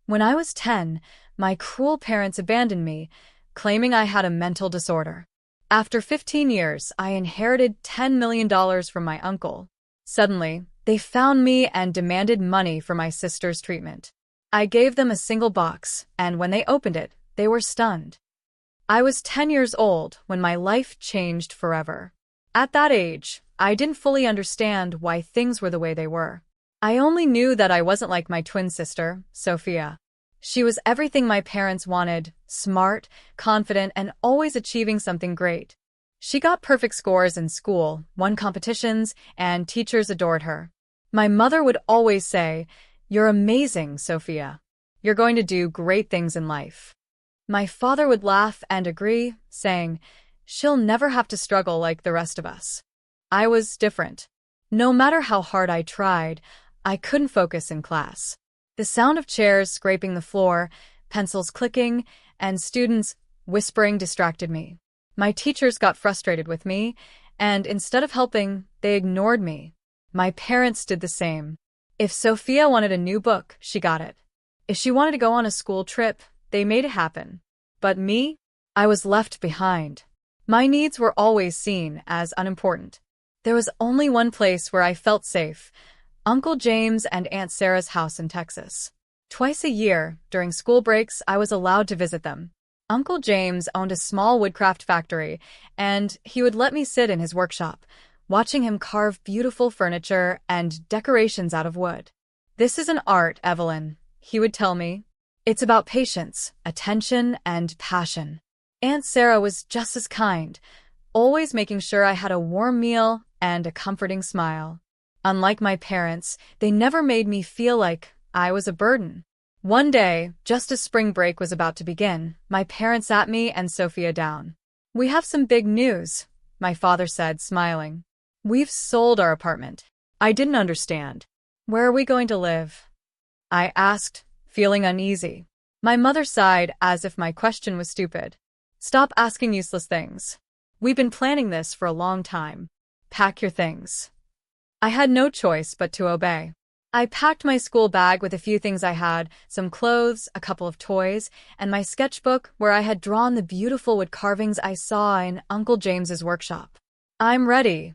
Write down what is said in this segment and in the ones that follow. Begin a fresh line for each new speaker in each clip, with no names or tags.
When I was 10, my cruel parents abandoned me, claiming I had a mental disorder. After 15 years, I inherited $10 million from my uncle. Suddenly, they found me and demanded money for my sister's treatment. I gave them a single box, and when they opened it, they were stunned. I was 10 years old when my life changed forever. At that age, I didn't fully understand why things were the way they were. I only knew that I wasn't like my twin sister, Sophia. She was everything my parents wanted: smart, confident, and always achieving something great. She got perfect scores in school, won competitions, and teachers adored her. My mother would always say, "You're amazing, Sophia. You're going to do great things in life." My father would laugh and agree, saying, "She'll never have to struggle like the rest of us." I was different. No matter how hard I tried, I couldn't focus in class. The sound of chairs scraping the floor, pencils clicking, and students whispering distracted me. My teachers got frustrated with me, and instead of helping, they ignored me. My parents did the same. If Sophia wanted a new book, she got it. If she wanted to go on a school trip, they made it happen. But me? I was left behind. My needs were always seen as unimportant. There was only one place where I felt safe: Uncle James and Aunt Sarah's house in Texas. Twice a year, during school breaks, I was allowed to visit them. Uncle James owned a small woodcraft factory, and he would let me sit in his workshop, watching him carve beautiful furniture and decorations out of wood. "This is an art, Evelyn," he would tell me. "It's about patience, attention, and passion." Aunt Sarah was just as kind, always making sure I had a warm meal and a comforting smile. Unlike my parents, they never made me feel like I was a burden. One day, just as spring break was about to begin, my parents sat me and Sophia down. "We have some big news," my father said, smiling. "We've sold our apartment." I didn't understand. "Where are we going to live?" I asked, feeling uneasy. My mother sighed as if my question was stupid. "Stop asking useless things. We've been planning this for a long time. Pack your things." I had no choice but to obey. I packed my school bag with a few things I had: some clothes, a couple of toys, and my sketchbook where I had drawn the beautiful wood carvings I saw in Uncle James's workshop. "I'm ready,"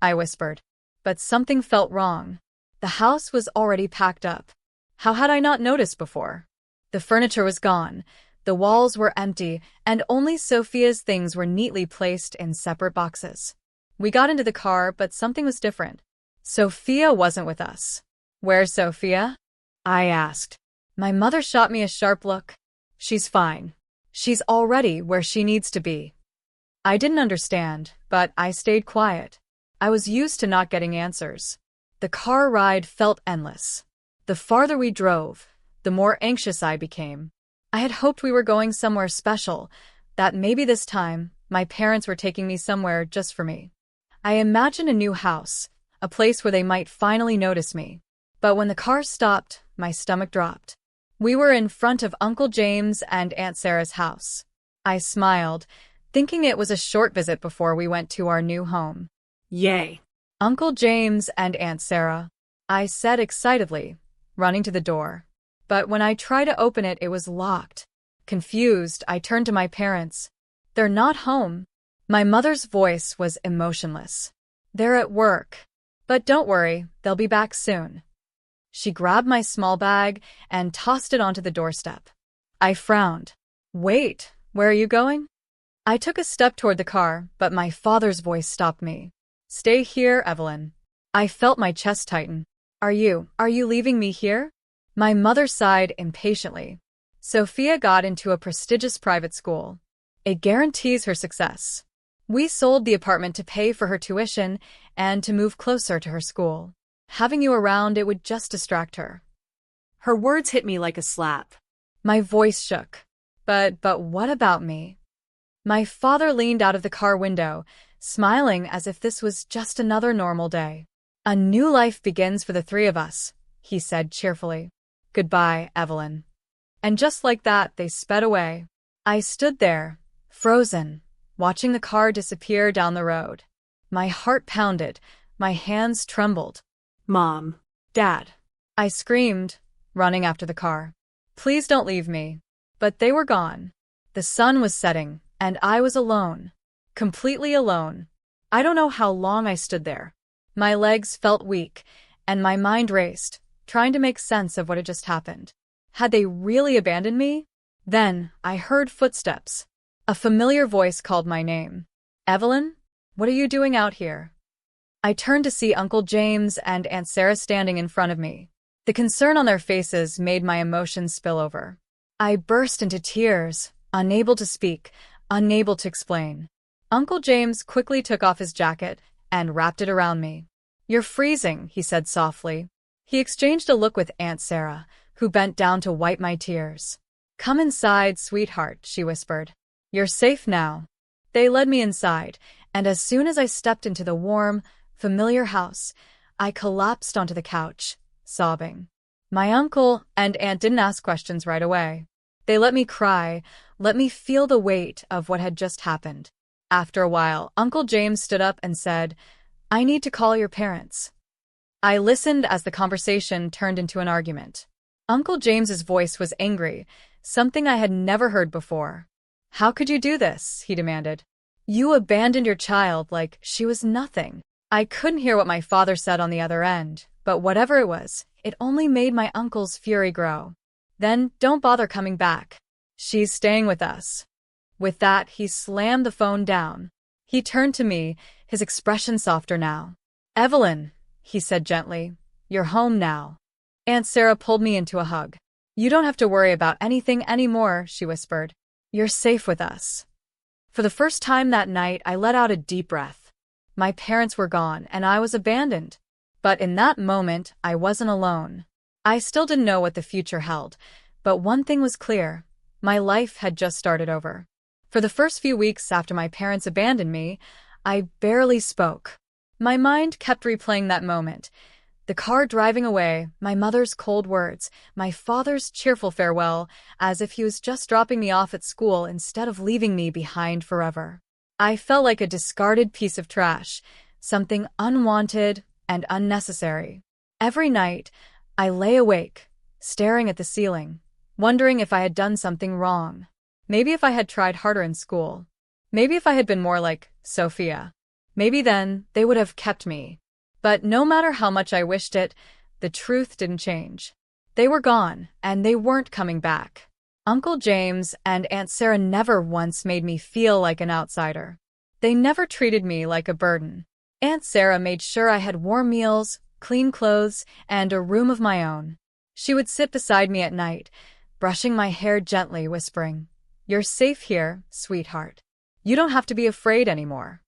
I whispered. But something felt wrong. The house was already packed up. How had I not noticed before? The furniture was gone, the walls were empty, and only Sophia's things were neatly placed in separate boxes. We got into the car, but something was different. Sophia wasn't with us. "Where's Sophia?" I asked. My mother shot me a sharp look. "She's fine. She's already where she needs to be." I didn't understand, but I stayed quiet. I was used to not getting answers. The car ride felt endless. The farther we drove, the more anxious I became. I had hoped we were going somewhere special, that maybe this time my parents were taking me somewhere just for me. I imagined a new house, a place where they might finally notice me. But when the car stopped, my stomach dropped. We were in front of Uncle James and Aunt Sarah's house. I smiled, thinking it was a short visit before we went to our new home. "Yay! Uncle James and Aunt Sarah," I said excitedly, running to the door. But when I tried to open it, it was locked. Confused, I turned to my parents. "They're not home." My mother's voice was emotionless. "They're at work. But don't worry, they'll be back soon." She grabbed my small bag and tossed it onto the doorstep. I frowned. "Wait, where are you going?" I took a step toward the car, but my father's voice stopped me. "Stay here, Evelyn." I felt my chest tighten. Are you leaving me here?" My mother sighed impatiently. "Sophia got into a prestigious private school. It guarantees her success. We sold the apartment to pay for her tuition and to move closer to her school. Having you around, it would just distract her." Her words hit me like a slap. My voice shook. But what about me?" My father leaned out of the car window, smiling as if this was just another normal day. "A new life begins for the three of us," he said cheerfully. "Goodbye, Evelyn." And just like that, they sped away. I stood there, frozen, watching the car disappear down the road. My heart pounded, my hands trembled. "Mom, Dad," I screamed, running after the car. Please don't leave me. But they were gone. The sun was setting, and I was alone. Completely alone. I don't know how long I stood there. My legs felt weak, and my mind raced, trying to make sense of what had just happened. Had they really abandoned me? Then, I heard footsteps. A familiar voice called my name. Evelyn? What are you doing out here? I turned to see Uncle James and Aunt Sarah standing in front of me. The concern on their faces made my emotions spill over. I burst into tears, unable to speak, unable to explain. Uncle James quickly took off his jacket and wrapped it around me. You're freezing, he said softly. He exchanged a look with Aunt Sarah, who bent down to wipe my tears. Come inside, sweetheart, she whispered. You're safe now. They led me inside, and as soon as I stepped into the warm, familiar house, I collapsed onto the couch, sobbing. My uncle and aunt didn't ask questions right away. They let me cry, let me feel the weight of what had just happened. After a while, Uncle James stood up and said, I need to call your parents. I listened as the conversation turned into an argument. Uncle James's voice was angry, something I had never heard before. How could you do this? He demanded. You abandoned your child like she was nothing. I couldn't hear what my father said on the other end, but whatever it was, it only made my uncle's fury grow. Then don't bother coming back. She's staying with us. With that, he slammed the phone down. He turned to me, his expression softer now. Evelyn, he said gently, you're home now. Aunt Sarah pulled me into a hug. You don't have to worry about anything anymore, she whispered. You're safe with us. For the first time that night, I let out a deep breath. My parents were gone, and I was abandoned. But in that moment, I wasn't alone. I still didn't know what the future held, but one thing was clear. My life had just started over. For the first few weeks after my parents abandoned me, I barely spoke. My mind kept replaying that moment. The car driving away, my mother's cold words, my father's cheerful farewell, as if he was just dropping me off at school instead of leaving me behind forever. I felt like a discarded piece of trash, something unwanted and unnecessary. Every night, I lay awake, staring at the ceiling, wondering if I had done something wrong. Maybe if I had tried harder in school. Maybe if I had been more like Sophia. Maybe then they would have kept me. But no matter how much I wished it, the truth didn't change. They were gone, and they weren't coming back. Uncle James and Aunt Sarah never once made me feel like an outsider. They never treated me like a burden. Aunt Sarah made sure I had warm meals, clean clothes, and a room of my own. She would sit beside me at night, brushing my hair gently, whispering, You're safe here, sweetheart. You don't have to be afraid anymore.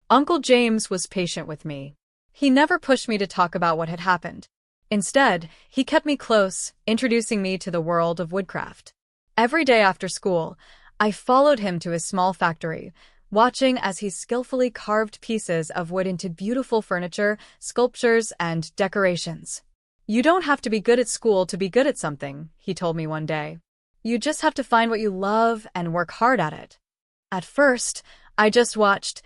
Uncle James was patient with me. He never pushed me to talk about what had happened. Instead, he kept me close, introducing me to the world of woodcraft. Every day after school, I followed him to his small factory, watching as he skillfully carved pieces of wood into beautiful furniture, sculptures, and decorations. You don't have to be good at school to be good at something, he told me one day. You just have to find what you love and work hard at it. At first, I just watched,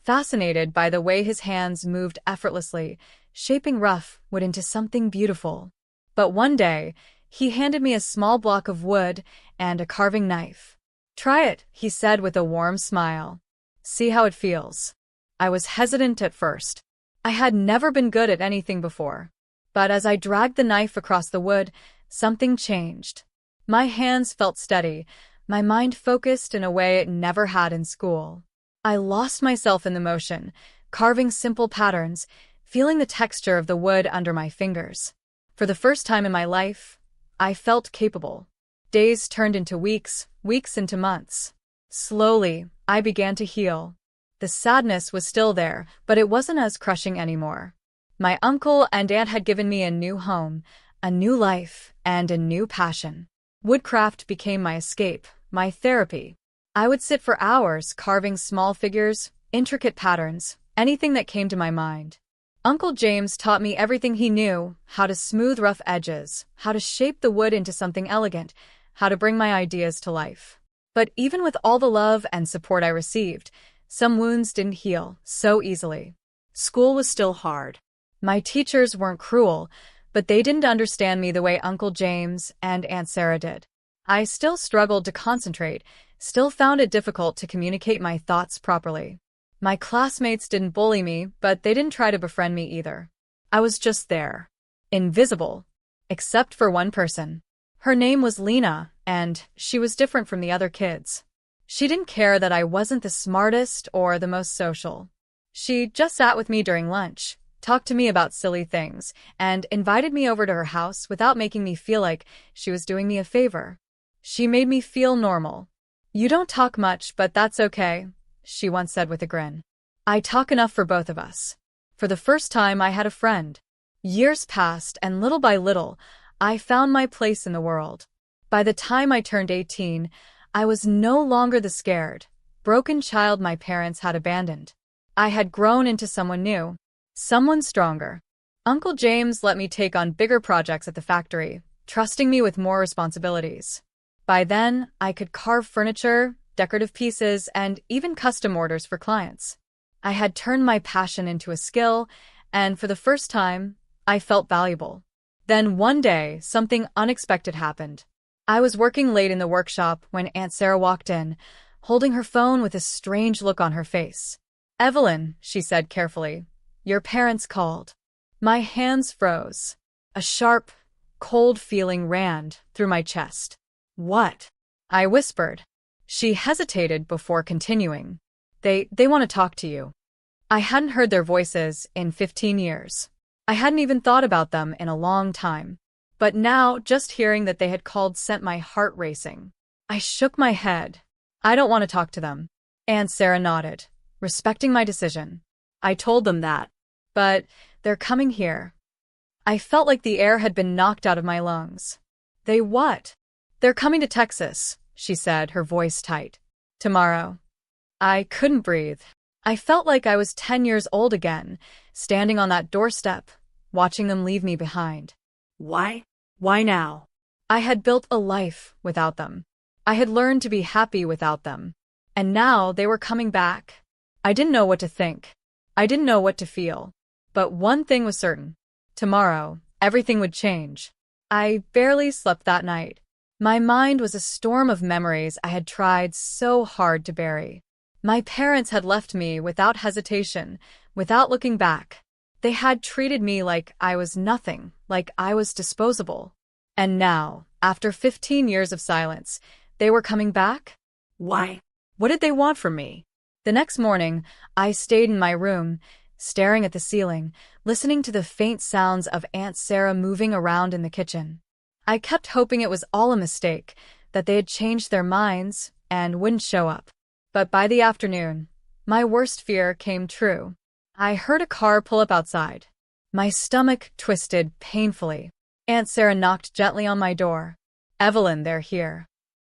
fascinated by the way his hands moved effortlessly, shaping rough wood into something beautiful. But one day, he handed me a small block of wood and a carving knife. Try it, he said with a warm smile. See how it feels. I was hesitant at first. I had never been good at anything before. But as I dragged the knife across the wood, something changed. My hands felt steady, my mind focused in a way it never had in school. I lost myself in the motion, carving simple patterns, feeling the texture of the wood under my fingers. For the first time in my life, I felt capable. Days turned into weeks, weeks into months. Slowly, I began to heal. The sadness was still there, but it wasn't as crushing anymore. My uncle and aunt had given me a new home, a new life, and a new passion. Woodcraft became my escape, my therapy. I would sit for hours carving small figures, intricate patterns, anything that came to my mind. Uncle James taught me everything he knew, how to smooth rough edges, how to shape the wood into something elegant, how to bring my ideas to life. But even with all the love and support I received, some wounds didn't heal so easily. School was still hard. My teachers weren't cruel, but they didn't understand me the way Uncle James and Aunt Sarah did. I still struggled to concentrate, still found it difficult to communicate my thoughts properly. My classmates didn't bully me, but they didn't try to befriend me either. I was just there. Invisible. Except for one person. Her name was Lena, and she was different from the other kids. She didn't care that I wasn't the smartest or the most social. She just sat with me during lunch, talked to me about silly things, and invited me over to her house without making me feel like she was doing me a favor. She made me feel normal. "You don't talk much, but that's okay," she once said with a grin. "I talk enough for both of us." For the first time, I had a friend. Years passed, and little by little, I found my place in the world. By the time I turned 18, I was no longer the scared, broken child my parents had abandoned. I had grown into someone new, someone stronger. Uncle James let me take on bigger projects at the factory, trusting me with more responsibilities. By then, I could carve furniture, decorative pieces, and even custom orders for clients. I had turned my passion into a skill, and for the first time, I felt valuable. Then one day, something unexpected happened. I was working late in the workshop when Aunt Sarah walked in, holding her phone with a strange look on her face. "Evelyn," she said carefully, "your parents called." My hands froze. A sharp, cold feeling ran through my chest. "What?" I whispered. She hesitated before continuing. They want to talk to you." I hadn't heard their voices in 15 years. I hadn't even thought about them in a long time. But now, just hearing that they had called sent my heart racing. I shook my head. "I don't want to talk to them." Aunt Sarah nodded, respecting my decision. "I told them that. But they're coming here." I felt like the air had been knocked out of my lungs. "They what?" "They're coming to Texas," she said, her voice tight. "Tomorrow." I couldn't breathe. I felt like I was 10 years old again, standing on that doorstep, watching them leave me behind. Why? Why now? I had built a life without them. I had learned to be happy without them. And now they were coming back. I didn't know what to think. I didn't know what to feel. But one thing was certain. Tomorrow, everything would change. I barely slept that night. My mind was a storm of memories I had tried so hard to bury. My parents had left me without hesitation, without looking back. They had treated me like I was nothing, like I was disposable. And now, after 15 years of silence, they were coming back? Why? What did they want from me? The next morning, I stayed in my room, staring at the ceiling, listening to the faint sounds of Aunt Sarah moving around in the kitchen. I kept hoping it was all a mistake, that they had changed their minds and wouldn't show up. But by the afternoon, my worst fear came true. I heard a car pull up outside. My stomach twisted painfully. Aunt Sarah knocked gently on my door. "Evelyn, they're here."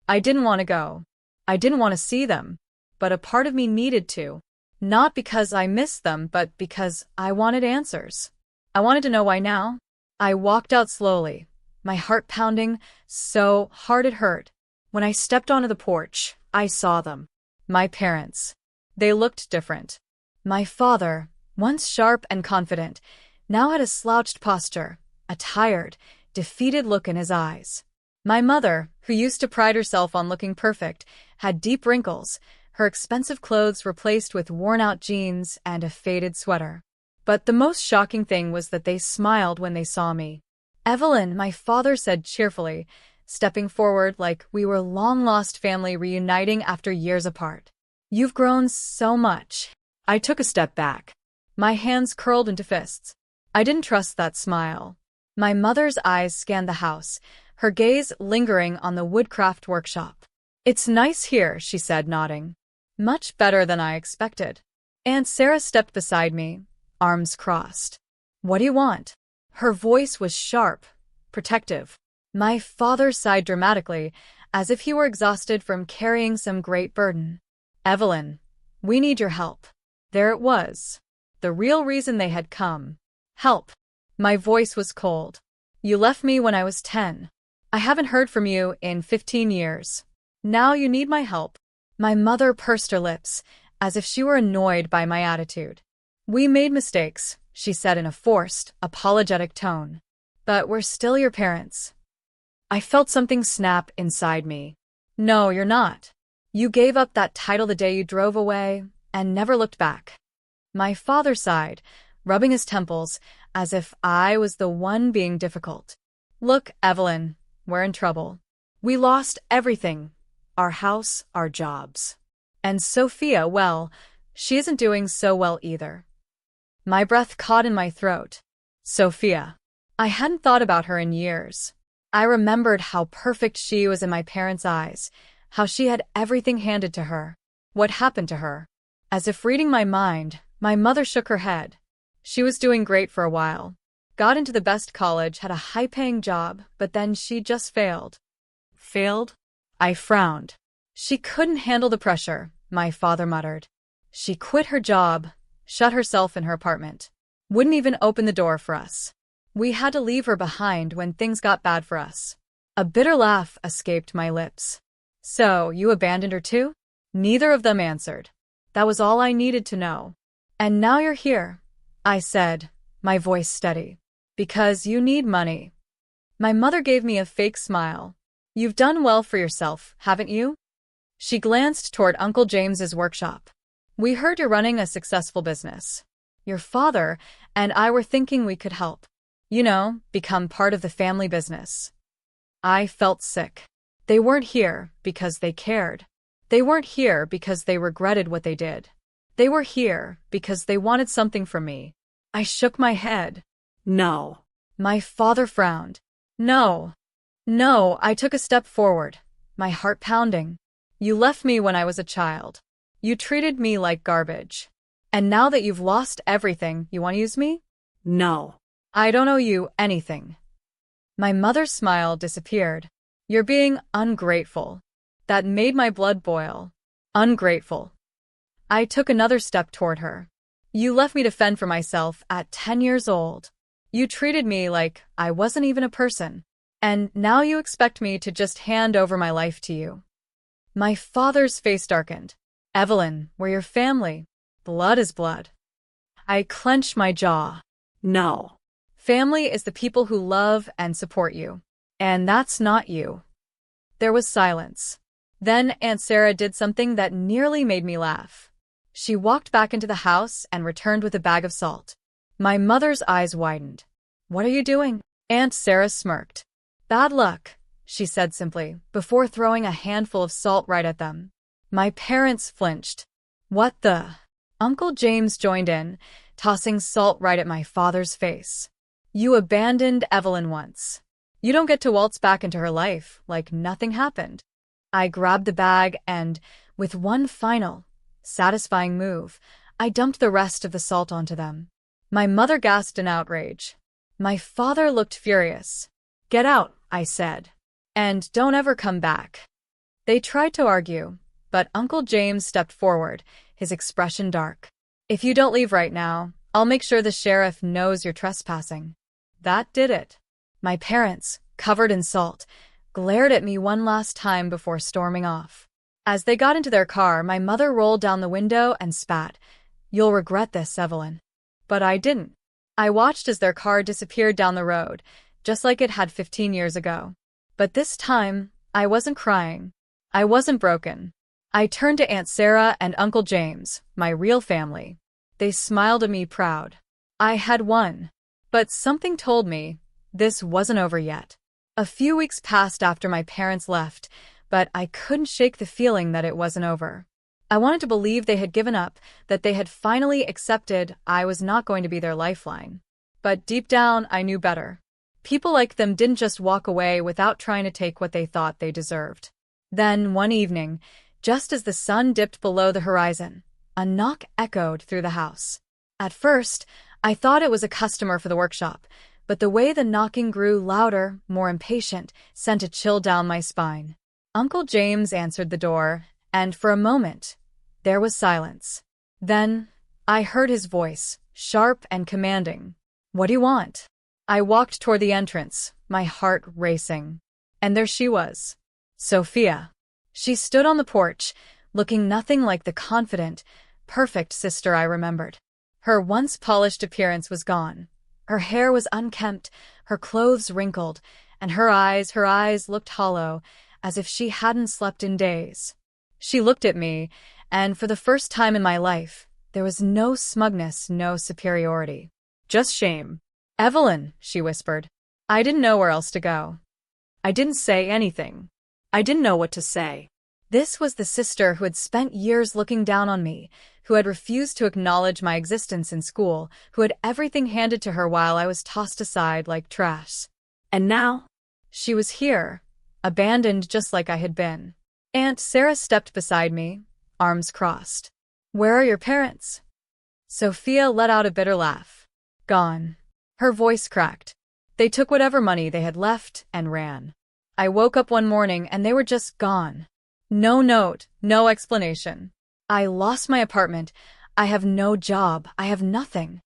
I didn't want to go. I didn't want to see them. But a part of me needed to. Not because I missed them, but because I wanted answers. I wanted to know why now. I walked out slowly, my heart pounding so hard it hurt. When I stepped onto the porch, I saw them. My parents. They looked different. My father, once sharp and confident, now had a slouched posture, a tired, defeated look in his eyes. My mother, who used to pride herself on looking perfect, had deep wrinkles, her expensive clothes replaced with worn-out jeans and a faded sweater. But the most shocking thing was that they smiled when they saw me. "Evelyn," my father said cheerfully, stepping forward like we were long-lost family reuniting after years apart. "You've grown so much." I took a step back. My hands curled into fists. I didn't trust that smile. My mother's eyes scanned the house, her gaze lingering on the woodcraft workshop. "It's nice here," she said, nodding. "Much better than I expected." Aunt Sarah stepped beside me, arms crossed. "What do you want?" Her voice was sharp, protective. My father sighed dramatically, as if he were exhausted from carrying some great burden. "Evelyn, we need your help." There it was. The real reason they had come. "Help." My voice was cold. "You left me when I was 10. I haven't heard from you in 15 years. Now you need my help." My mother pursed her lips, as if she were annoyed by my attitude. "We made mistakes," she said in a forced, apologetic tone. "But we're still your parents." I felt something snap inside me. No, you're not. You gave up that title the day you drove away and never looked back. My father sighed, rubbing his temples as if I was the one being difficult. Look, Evelyn, we're in trouble. We lost everything. Our house, our jobs. And Sophia, well, she isn't doing so well either. My breath caught in my throat. Sophia. I hadn't thought about her in years. I remembered how perfect she was in my parents' eyes, how she had everything handed to her. What happened to her? As if reading my mind, my mother shook her head. She was doing great for a while. Got into the best college, had a high-paying job, but then she just failed. Failed? I frowned. She couldn't handle the pressure, my father muttered. She quit her job, shut herself in her apartment. Wouldn't even open the door for us. We had to leave her behind when things got bad for us. A bitter laugh escaped my lips. So, you abandoned her too? Neither of them answered. That was all I needed to know. And now you're here, I said, my voice steady. Because you need money. My mother gave me a fake smile. You've done well for yourself, haven't you? She glanced toward Uncle James's workshop. We heard you're running a successful business. Your father and I were thinking we could help. You know, become part of the family business. I felt sick. They weren't here because they cared. They weren't here because they regretted what they did. They were here because they wanted something from me. I shook my head. No. My father frowned. No. No, I took a step forward, my heart pounding. You left me when I was a child. You treated me like garbage. And now that you've lost everything, you want to use me? No. I don't owe you anything. My mother's smile disappeared. You're being ungrateful. That made my blood boil. Ungrateful. I took another step toward her. You left me to fend for myself at 10 years old. You treated me like I wasn't even a person. And now you expect me to just hand over my life to you. My father's face darkened. Evelyn, we're your family. Blood is blood. I clenched my jaw. No. Family is the people who love and support you. And that's not you. There was silence. Then Aunt Sarah did something that nearly made me laugh. She walked back into the house and returned with a bag of salt. My mother's eyes widened. What are you doing? Aunt Sarah smirked. Bad luck, she said simply, before throwing a handful of salt right at them. My parents flinched. What the? Uncle James joined in, tossing salt right at my father's face. You abandoned Evelyn once. You don't get to waltz back into her life like nothing happened. I grabbed the bag and, with one final, satisfying move, I dumped the rest of the salt onto them. My mother gasped in outrage. My father looked furious. Get out, I said. And don't ever come back. They tried to argue, but Uncle James stepped forward, his expression dark. If you don't leave right now, I'll make sure the sheriff knows you're trespassing. That did it. My parents, covered in salt, glared at me one last time before storming off. As they got into their car, my mother rolled down the window and spat. You'll regret this, Evelyn. But I didn't. I watched as their car disappeared down the road, just like it had 15 years ago. But this time, I wasn't crying. I wasn't broken. I turned to Aunt Sarah and Uncle James, my real family. They smiled at me proud. I had won. But something told me this wasn't over yet. A few weeks passed after my parents left, but I couldn't shake the feeling that it wasn't over. I wanted to believe they had given up, that they had finally accepted I was not going to be their lifeline. But deep down, I knew better. People like them didn't just walk away without trying to take what they thought they deserved. Then, one evening, just as the sun dipped below the horizon, a knock echoed through the house. At first, I thought it was a customer for the workshop, but the way the knocking grew louder, more impatient, sent a chill down my spine. Uncle James answered the door, and for a moment, there was silence. Then, I heard his voice, sharp and commanding. What do you want? I walked toward the entrance, my heart racing. And there she was. Sophia. She stood on the porch, looking nothing like the confident, perfect sister I remembered. Her once polished appearance was gone. Her hair was unkempt, her clothes wrinkled, and her eyes looked hollow, as if she hadn't slept in days. She looked at me, and for the first time in my life, there was no smugness, no superiority. Just shame. "Evelyn," she whispered. I didn't know where else to go. I didn't say anything. I didn't know what to say. This was the sister who had spent years looking down on me, who had refused to acknowledge my existence in school, who had everything handed to her while I was tossed aside like trash. And now? She was here, abandoned just like I had been. Aunt Sarah stepped beside me, arms crossed. "Where are your parents?" Sophia let out a bitter laugh. "Gone." Her voice cracked. "They took whatever money they had left and ran. I woke up one morning and they were just gone. No note, no explanation. I lost my apartment. I have no job. I have nothing."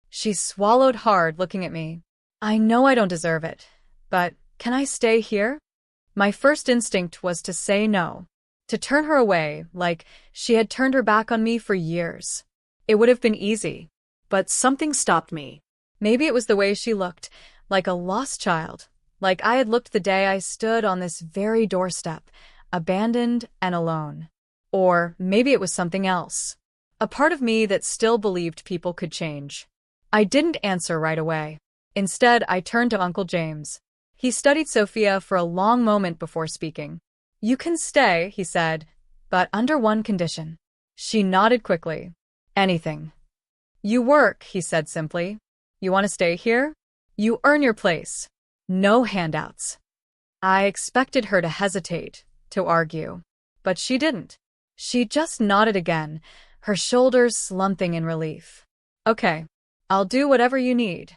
She swallowed hard, looking at me. "I know I don't deserve it, but can I stay here?" My first instinct was to say no, to turn her away, like she had turned her back on me for years. It would have been easy, but something stopped me. Maybe it was the way she looked, like a lost child, like I had looked the day I stood on this very doorstep, abandoned and alone. Or maybe it was something else, a part of me that still believed people could change. I didn't answer right away. Instead, I turned to Uncle James. He studied Sophia for a long moment before speaking. "You can stay," he said, "but under one condition." She nodded quickly. "Anything." "You work," he said simply. "You want to stay here? You earn your place. No handouts." I expected her to hesitate, to argue. But she didn't. She just nodded again, her shoulders slumping in relief. "Okay, I'll do whatever you need."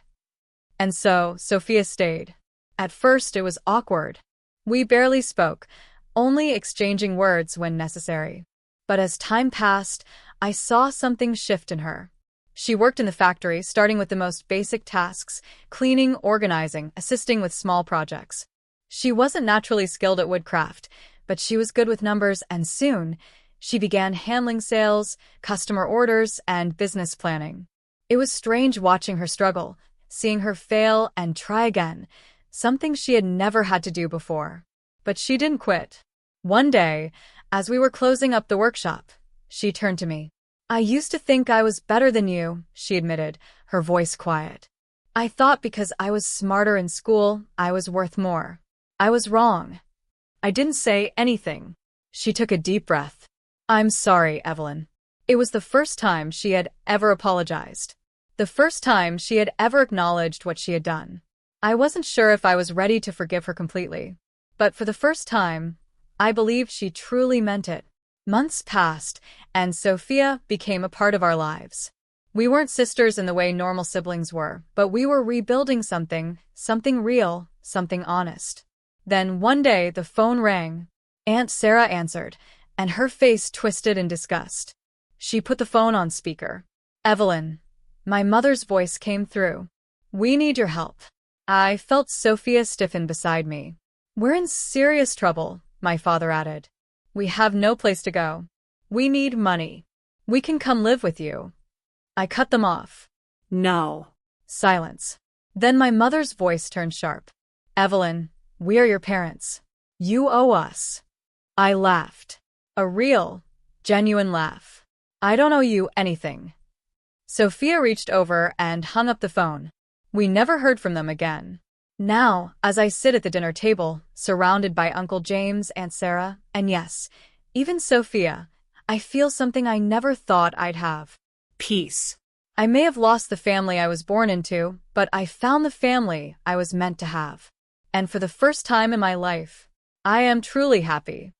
And so, Sophia stayed. At first, it was awkward. We barely spoke, only exchanging words when necessary. But as time passed, I saw something shift in her. She worked in the factory, starting with the most basic tasks, cleaning, organizing, assisting with small projects. She wasn't naturally skilled at woodcraft, but she was good with numbers, and soon, she began handling sales, customer orders, and business planning. It was strange watching her struggle, seeing her fail and try again, something she had never had to do before. But she didn't quit. One day, as we were closing up the workshop, she turned to me. "I used to think I was better than you," she admitted, her voice quiet. "I thought because I was smarter in school, I was worth more. I was wrong." I didn't say anything. She took a deep breath. "I'm sorry, Evelyn." It was the first time she had ever apologized. The first time she had ever acknowledged what she had done. I wasn't sure if I was ready to forgive her completely. But for the first time, I believed she truly meant it. Months passed, and Sophia became a part of our lives. We weren't sisters in the way normal siblings were, but we were rebuilding something real, something honest. Then one day the phone rang. Aunt Sarah answered, and her face twisted in disgust. She put the phone on speaker. "Evelyn," my mother's voice came through. "We need your help." I felt Sophia stiffen beside me. "We're in serious trouble," my father added. "We have no place to go. We need money. We can come live with you." I cut them off. "No." Silence. Then my mother's voice turned sharp. "Evelyn, we are your parents. You owe us." I laughed. A real, genuine laugh. "I don't owe you anything." Sophia reached over and hung up the phone. We never heard from them again. Now, as I sit at the dinner table, surrounded by Uncle James, Aunt Sarah, and yes, even Sophia, I feel something I never thought I'd have. Peace. I may have lost the family I was born into, but I found the family I was meant to have. And for the first time in my life, I am truly happy.